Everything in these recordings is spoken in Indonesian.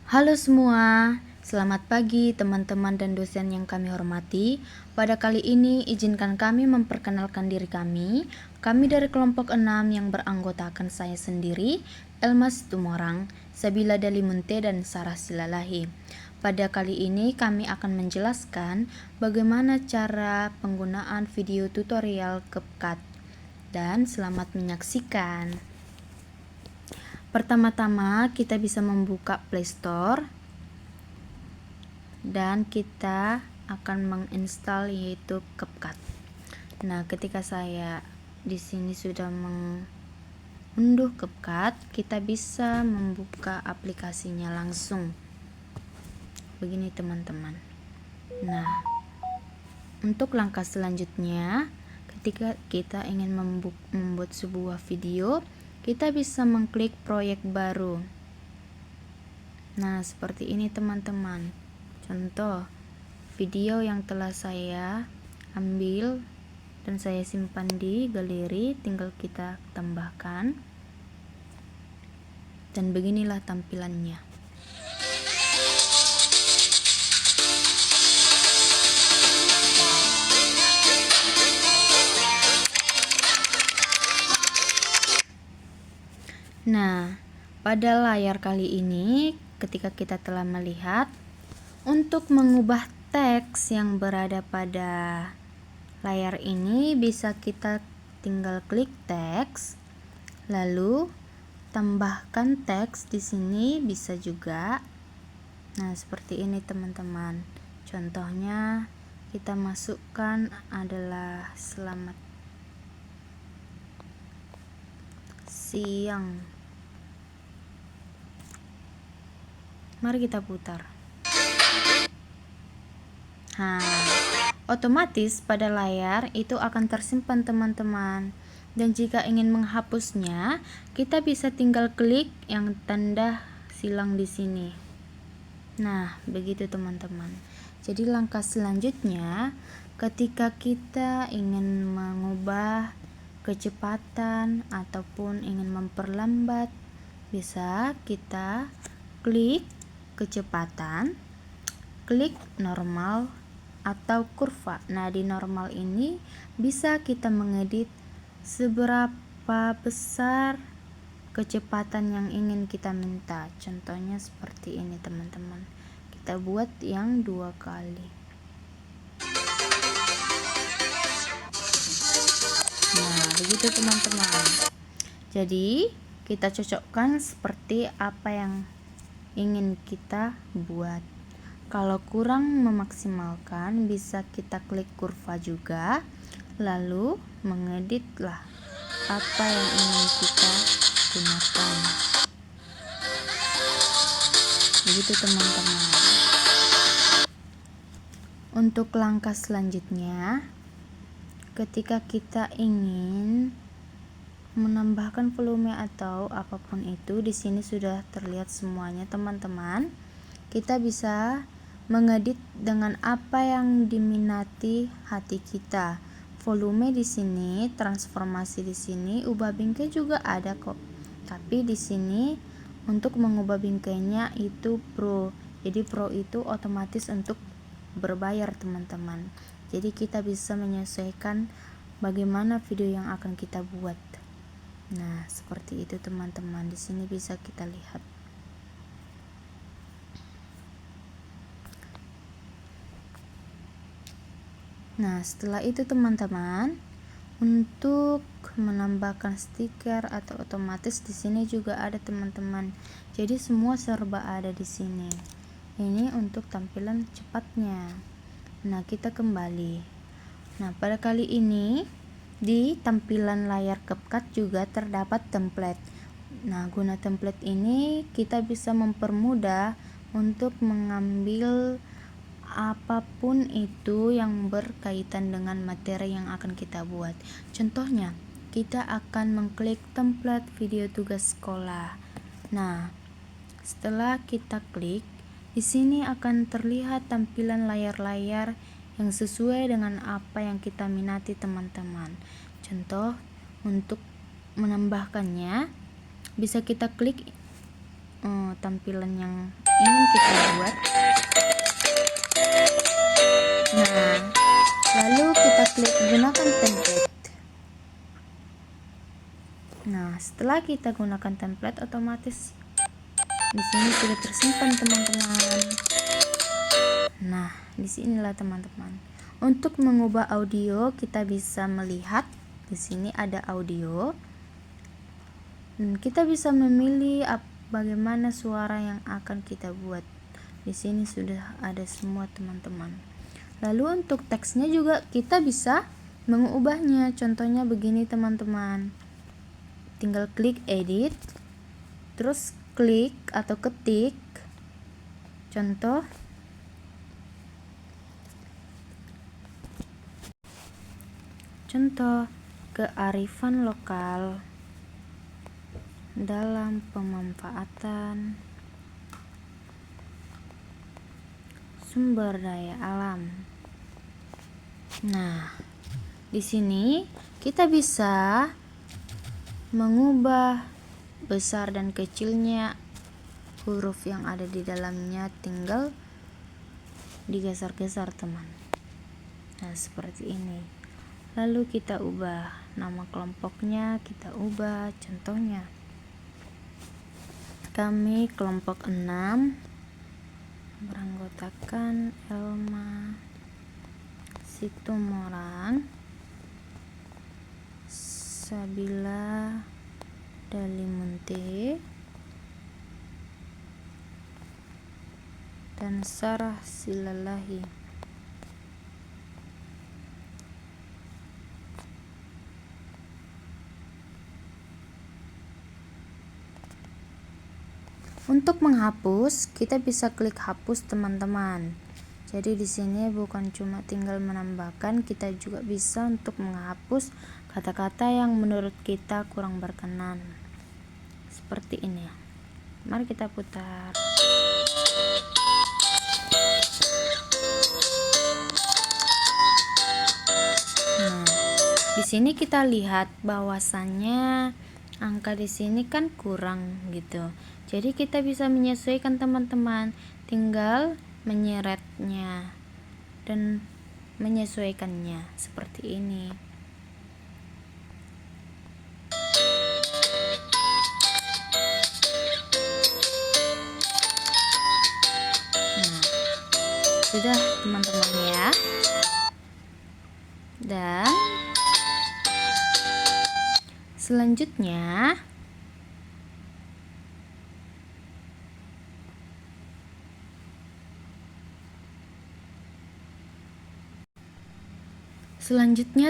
Halo semua, selamat pagi teman-teman dan dosen yang kami hormati. Pada kali ini izinkan kami memperkenalkan diri kami. Kami dari kelompok 6 yang beranggotakan saya sendiri, Elmas Tumorang, Sabila Dalimunte dan Sarah Silalahi. Pada kali ini kami akan menjelaskan bagaimana cara penggunaan video tutorial CapCut. Dan selamat menyaksikan. Pertama-tama kita bisa membuka Play Store dan kita akan menginstal yaitu CapCut. Nah, ketika saya di sini sudah mengunduh CapCut, kita bisa membuka aplikasinya langsung. Begini teman-teman. Nah, untuk langkah selanjutnya, ketika kita ingin membuat sebuah video, kita bisa mengklik proyek baru. Nah, seperti ini teman-teman. Contoh video yang telah saya ambil dan saya simpan di galeri, tinggal kita tambahkan. Dan beginilah tampilannya. Nah, pada layar kali ini ketika kita telah melihat, untuk mengubah teks yang berada pada layar ini bisa kita tinggal klik teks, lalu tambahkan teks di sini bisa juga. Nah, seperti ini teman-teman. Contohnya kita masukkan adalah selamat siang. Mari kita putar. Nah, otomatis pada layar itu akan tersimpan teman-teman. Dan jika ingin menghapusnya, kita bisa tinggal klik yang tanda silang di sini. Nah, begitu teman-teman. Jadi langkah selanjutnya, ketika kita ingin mengubah kecepatan ataupun ingin memperlambat, bisa kita klik kecepatan, klik normal atau kurva. Nah, di normal ini bisa kita mengedit seberapa besar kecepatan yang ingin kita minta. Contohnya seperti ini teman-teman. Kita buat yang 2 kali. Nah, begitu teman-teman. Jadi kita cocokkan seperti apa yang ingin kita buat. Kalau kurang memaksimalkan, bisa kita klik kurva juga, lalu mengeditlah apa yang ingin kita gunakan. Begitu teman-teman. Untuk langkah selanjutnya, ketika kita ingin menambahkan volume atau apapun itu, di sini sudah terlihat semuanya teman-teman. Kita bisa mengedit dengan apa yang diminati hati kita. Volume di sini, transformasi di sini, ubah bingkai juga ada kok. Tapi di sini untuk mengubah bingkainya itu pro. Jadi pro itu otomatis untuk berbayar teman-teman. Jadi kita bisa menyesuaikan bagaimana video yang akan kita buat. Nah, seperti itu teman-teman. Di sini bisa kita lihat. Nah, setelah itu teman-teman, untuk menambahkan stiker atau otomatis di sini juga ada teman-teman. Jadi semua serba ada di sini. Ini untuk tampilan cepatnya. Nah, kita kembali. Nah, pada kali ini di tampilan layar CapCut juga terdapat template. Nah, guna template ini kita bisa mempermudah untuk mengambil apapun itu yang berkaitan dengan materi yang akan kita buat. Contohnya, kita akan mengklik template video tugas sekolah. Nah, setelah kita klik, di sini akan terlihat tampilan layar-layar yang sesuai dengan apa yang kita minati teman-teman. Contoh, untuk menambahkannya bisa kita klik tampilan yang ingin kita buat. Nah, lalu kita klik gunakan template. Nah, setelah kita gunakan template, otomatis di sini sudah tersimpan teman-teman. Nah, disinilah teman-teman. Untuk mengubah audio, kita bisa melihat di sini ada audio. Dan kita bisa memilih bagaimana suara yang akan kita buat. Di sini sudah ada semua teman-teman. Lalu untuk teksnya juga kita bisa mengubahnya. Contohnya begini teman-teman. Tinggal klik edit, terus klik atau ketik contoh kearifan lokal dalam pemanfaatan sumber daya alam. Nah, di sini kita bisa mengubah besar dan kecilnya huruf yang ada di dalamnya, tinggal digeser-geser teman. Nah, seperti ini. Lalu kita ubah nama kelompoknya, kita ubah contohnya. Kami kelompok 6 beranggotakan Elma Situmorang, Sabila Dalimunte, dan Sarah Silalahi. Untuk menghapus, kita bisa klik hapus teman-teman. Jadi di sini bukan cuma tinggal menambahkan, kita juga bisa untuk menghapus kata-kata yang menurut kita kurang berkenan. Seperti ini. Mari kita putar. Nah, di sini kita lihat bahwasannya angka di sini kan kurang gitu. Jadi kita bisa menyesuaikan teman-teman, tinggal menyeretnya dan menyesuaikannya seperti ini. Nah, sudah teman-teman ya. Dan selanjutnya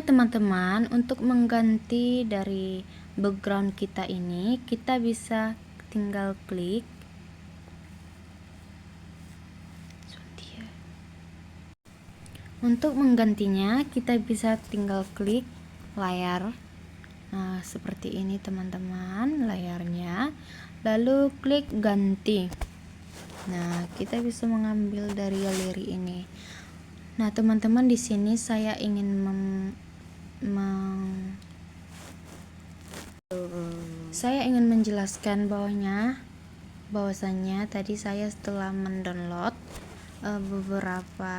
teman-teman, untuk mengganti dari background kita ini, kita bisa tinggal klik untuk menggantinya, kita bisa tinggal klik layar. Nah, seperti ini teman-teman layarnya, lalu klik ganti. Nah, kita bisa mengambil dari galeri ini. Nah, teman-teman, di sini saya ingin menjelaskan bahwasanya tadi saya setelah mendownload beberapa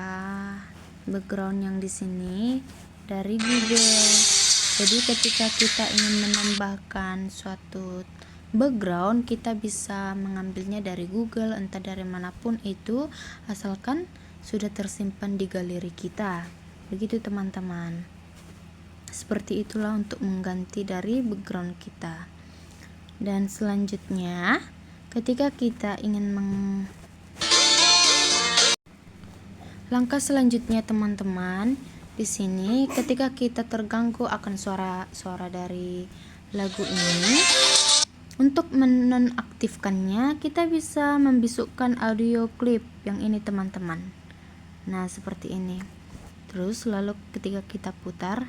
background yang di sini dari Google. Jadi ketika kita ingin menambahkan suatu background, kita bisa mengambilnya dari Google, entah dari manapun itu, asalkan sudah tersimpan di galeri kita. Begitu teman-teman. Seperti itulah untuk mengganti dari background kita. Dan selanjutnya, ketika kita ingin langkah selanjutnya teman-teman, di sini ketika kita terganggu akan suara dari lagu ini, untuk menonaktifkannya kita bisa membisukkan audio clip yang ini teman-teman. Nah, seperti ini. Terus lalu ketika kita putar,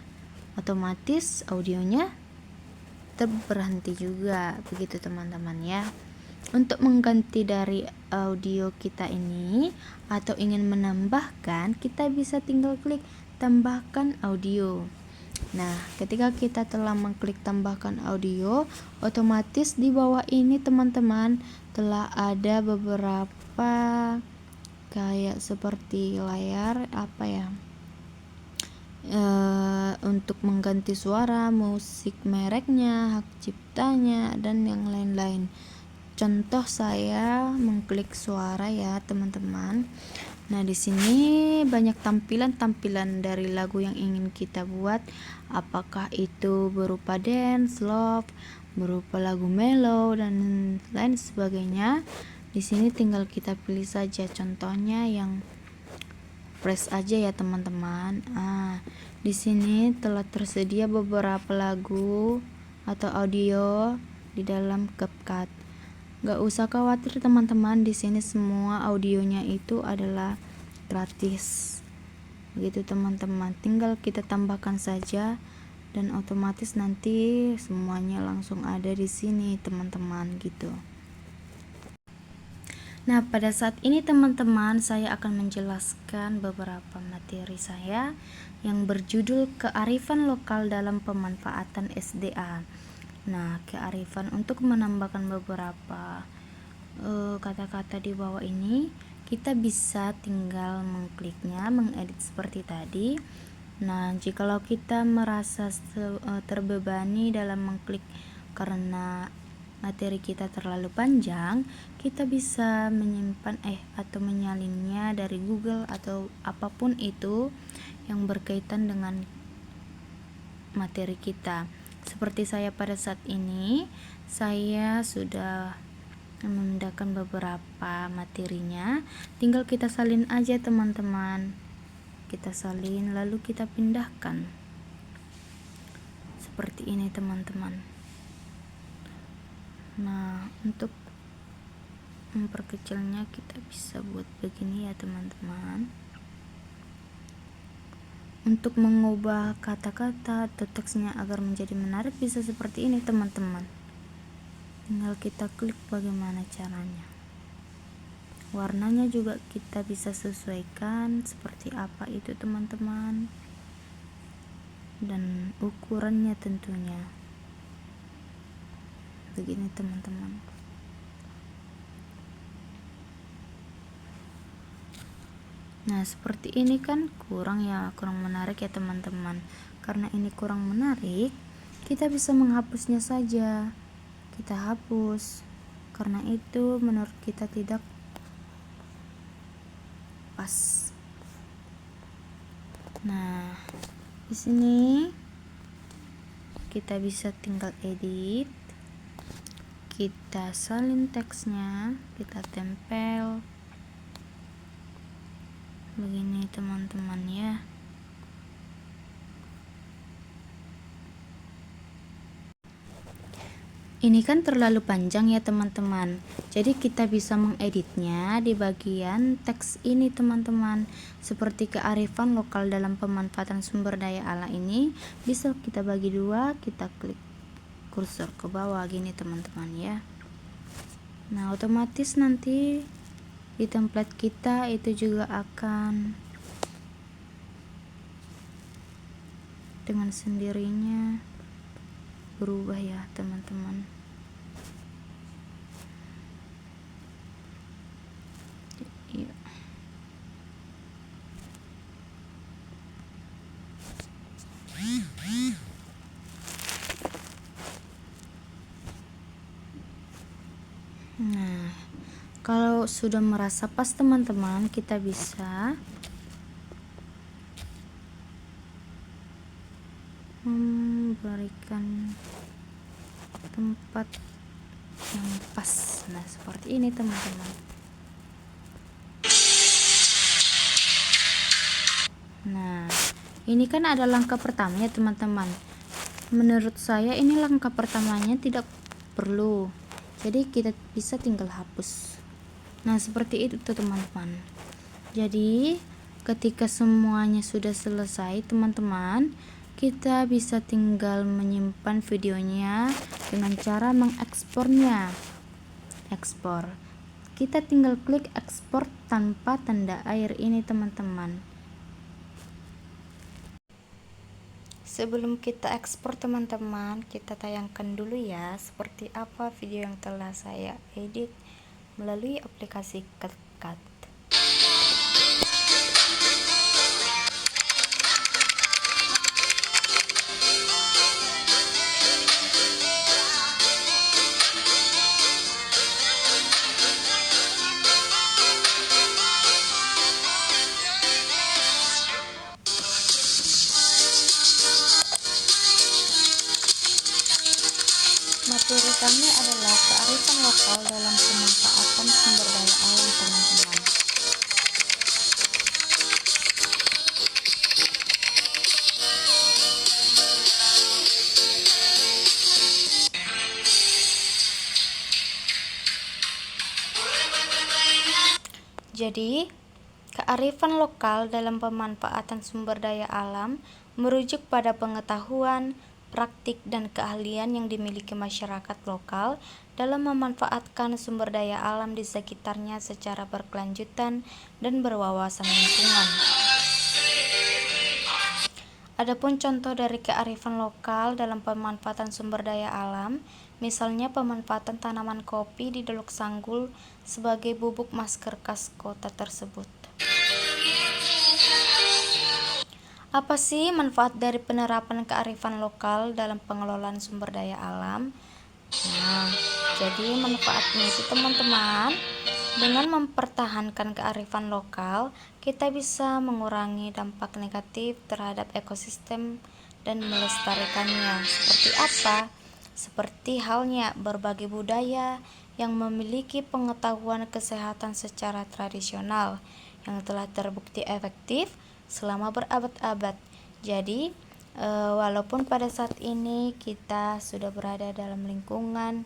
otomatis audionya berhenti juga. Begitu teman-teman ya. Untuk mengganti dari audio kita ini atau ingin menambahkan, kita bisa tinggal klik tambahkan audio. Nah, ketika kita telah mengklik tambahkan audio, otomatis di bawah ini teman-teman telah ada beberapa kayak seperti layar untuk mengganti suara, musik mereknya, hak ciptanya, dan yang lain-lain. Contoh saya mengklik suara ya teman-teman. Nah, di sini banyak tampilan-tampilan dari lagu yang ingin kita buat, apakah itu berupa dance, love, berupa lagu mellow dan lain sebagainya. Di sini tinggal kita pilih saja contohnya yang fresh aja ya teman-teman. Di sini telah tersedia beberapa lagu atau audio di dalam CapCut. Gak usah khawatir teman-teman, di sini semua audionya itu adalah gratis. Begitu teman-teman, tinggal kita tambahkan saja dan otomatis nanti semuanya langsung ada di sini teman-teman gitu. Nah, pada saat ini teman-teman, saya akan menjelaskan beberapa materi saya yang berjudul kearifan lokal dalam pemanfaatan SDA. Nah, kearifan untuk menambahkan beberapa kata-kata di bawah ini, kita bisa tinggal mengkliknya, mengedit seperti tadi. Nah, jikalau kita merasa terbebani dalam mengklik karena materi kita terlalu panjang, kita bisa menyimpan atau menyalinnya dari Google atau apapun itu yang berkaitan dengan materi kita. Seperti saya pada saat ini, saya sudah memindahkan beberapa materinya, tinggal kita salin aja teman-teman. Kita salin lalu kita pindahkan seperti ini teman-teman. Nah, untuk memperkecilnya kita bisa buat begini ya teman-teman. Untuk mengubah kata-kata atau teksnya agar menjadi menarik bisa seperti ini teman-teman. Tinggal kita klik bagaimana caranya. Warnanya juga kita bisa sesuaikan seperti apa itu teman-teman, dan ukurannya tentunya. Begini teman-teman. Nah, seperti ini kan kurang menarik ya teman-teman. Karena ini kurang menarik, kita bisa menghapusnya saja. Kita hapus karena itu menurut kita tidak pas. Nah, di sini kita bisa tinggal edit, kita salin teksnya, kita tempel begini teman-teman ya. Ini kan terlalu panjang ya teman-teman, jadi kita bisa mengeditnya di bagian teks ini teman-teman. Seperti kearifan lokal dalam pemanfaatan sumber daya alam ini bisa kita bagi dua, kita klik kursor ke bawah gini teman-teman ya. Nah, otomatis nanti di template kita itu juga akan dengan sendirinya berubah ya teman-teman. Ya. Nah, kalau sudah merasa pas teman-teman, kita bisa memberikan tempat yang pas. Nah, seperti ini teman-teman. Nah, ini kan ada langkah pertamanya teman-teman. Menurut saya ini langkah pertamanya tidak perlu, jadi kita bisa tinggal hapus. Nah, seperti itu teman-teman. Jadi ketika semuanya sudah selesai teman-teman, kita bisa tinggal menyimpan videonya dengan cara mengekspornya. Ekspor, kita tinggal klik ekspor tanpa tanda air ini teman-teman. Sebelum kita ekspor teman-teman, kita tayangkan dulu ya seperti apa video yang telah saya edit melalui aplikasi CapCut. Materi kami adalah kearifan lokal dalam pemanfaatan sumber daya alam, teman-teman. Jadi, kearifan lokal dalam pemanfaatan sumber daya alam merujuk pada pengetahuan, praktik, dan keahlian yang dimiliki masyarakat lokal dalam memanfaatkan sumber daya alam di sekitarnya secara berkelanjutan dan berwawasan lingkungan. Adapun contoh dari kearifan lokal dalam pemanfaatan sumber daya alam, misalnya pemanfaatan tanaman kopi di Dolok Sanggul sebagai bubuk masker khas kota tersebut. Apa sih manfaat dari penerapan kearifan lokal dalam pengelolaan sumber daya alam? Nah, jadi manfaatnya itu, teman-teman, dengan mempertahankan kearifan lokal, kita bisa mengurangi dampak negatif terhadap ekosistem dan melestarikannya. Seperti apa? Seperti halnya berbagai budaya yang memiliki pengetahuan kesehatan secara tradisional yang telah terbukti efektif selama berabad-abad. Jadi, walaupun pada saat ini kita sudah berada dalam lingkungan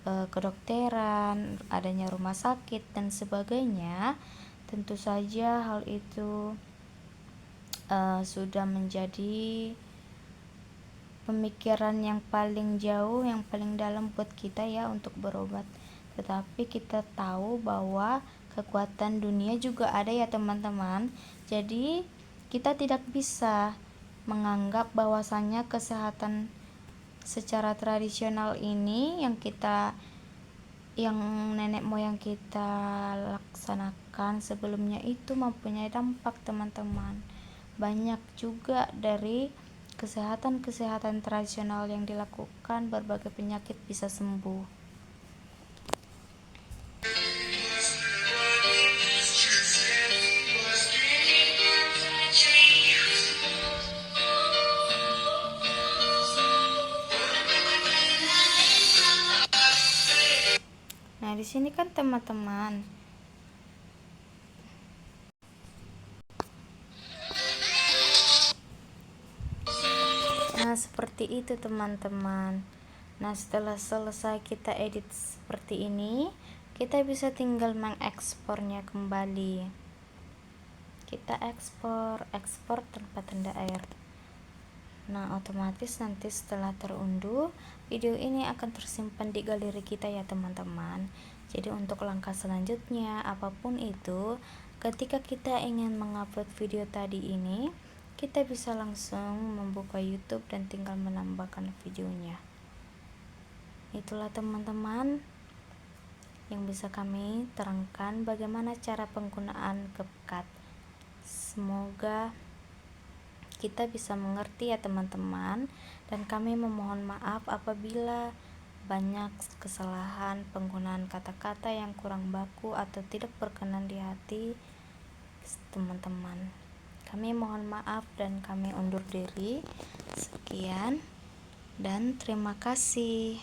kedokteran, adanya rumah sakit dan sebagainya, tentu saja hal itu sudah menjadi pemikiran yang paling jauh, yang paling dalam buat kita ya untuk berobat. Tetapi kita tahu bahwa kekuatan dunia juga ada ya, teman-teman. Jadi kita tidak bisa menganggap bahwasannya kesehatan secara tradisional ini yang nenek moyang kita laksanakan sebelumnya itu mempunyai dampak, teman-teman. Banyak juga dari kesehatan tradisional yang dilakukan, berbagai penyakit bisa sembuh. Nah, di sini kan teman-teman, seperti itu, teman-teman. Nah, setelah selesai kita edit seperti ini, kita bisa tinggal mengekspornya kembali. Kita ekspor tanpa tanda air. Nah, otomatis nanti setelah terunduh, video ini akan tersimpan di galeri kita ya, teman-teman. Jadi untuk langkah selanjutnya, apapun itu, ketika kita ingin mengupload video tadi ini, kita bisa langsung membuka YouTube dan tinggal menambahkan videonya. Itulah, teman-teman, yang bisa kami terangkan bagaimana cara penggunaan CapCut. Semoga kita bisa mengerti ya, teman-teman, dan kami memohon maaf apabila banyak kesalahan penggunaan kata-kata yang kurang baku atau tidak berkenan di hati teman-teman. Kami mohon maaf dan kami undur diri. Sekian dan terima kasih.